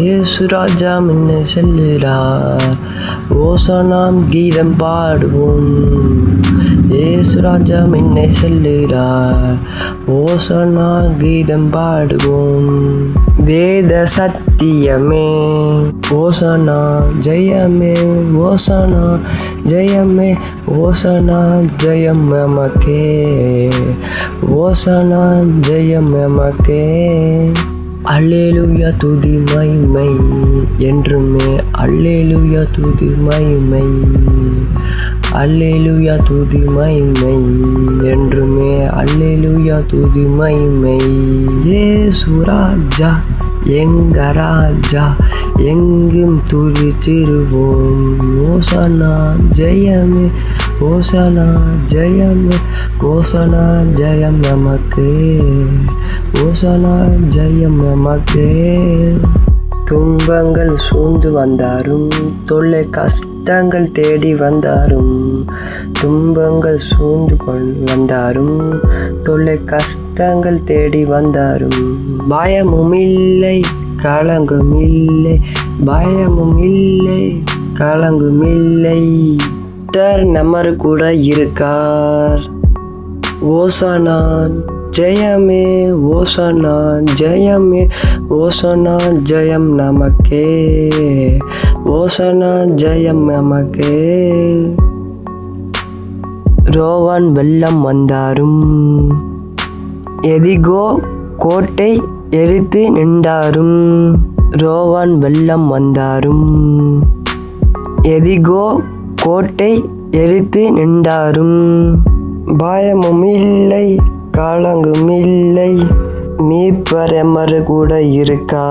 ஏசுராஜா முன்னே செல்லுறார், ஓசானாம் கீதம் பாடுவோம். ஏசுராஜா முன்னே செல்லுறார், ஓசானா கீதம் பாடுவோம். வேத சத்தியமே ஓசானா ஜெயமே, ஓசானா ஜெயமே, ஓசானா ஜெயம் நமக்கே, ஓசானா ஜெயம் நமக்கே. அல்லேலூயா துதி மகிமை என்றுமே, அல்லேலூயா துதி மகிமை, அல்லேலூயா துதி மகிமை என்றுமே, அல்லேலூயா துதி மகிமை. ஏசுராஜா எங்க ராஜா எங்கும் துதித்திடுவோம். ஓசானா ஜெயமே, ஓசானா ஜெயமே, ஓசானா ஜெயம் நமக்கு, ஓசானா ஜெயம் நமக்கு. துன்பங்கள் சூழ்ந்து வந்தாரும், தொல்லை கஷ்டங்கள் தேடி வந்தாரும், துன்பங்கள் சூழ்ந்து வந்தாரும், தொல்லை கஷ்டங்கள் தேடி வந்தாரும். பயமும் இல்லை கலங்கும் இல்லை, பயமும் இல்லை கலங்கும் இல்லை. நம்மரு கூட இருக்கார். ஓசானா ஜெயமே, ஓசானா ஜெயமே, ஓசானா ஜெயம் நமக்கே, ஓசானா ஜெயம் நமக்கே. ரோவான் வெள்ளம் வந்தாரும், எதிகோ கோட்டை எரித்து நின்றாரும். ரோவான் வெள்ளம் வந்தாரும், எதிகோ கோட்டை எரித்து நின்றாரும். பயமும் இல்லை கலங்கும் இல்லை, மீட்பர் எமரு கூட இருக்கா.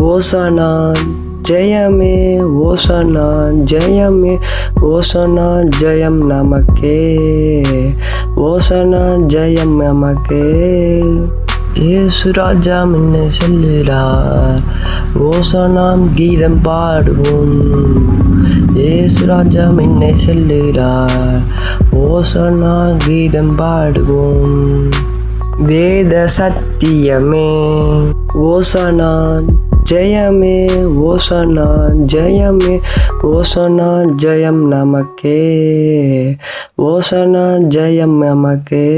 ஓசானா ஜெயமே, ஓசானா ஜெயமே, ஓசானா ஜெயம் நமக்கே, ஓசானா ஜெயம் நமக்கே. ஏசுராஜா முன்னே செல்லுறார், ஓசானாம் கீதம் பாடுவோம். ஏசுராஜா முன்னே செல்லுறார், ஓசானா கீதம் பாடுவோம். வேத சத்தியமே ஓசானா ஜெயமே, ஓசானா ஜெயமே, ஓசானா ஜெயம் நமக்கே, ஓசானா ஜெயம் நமக்கே.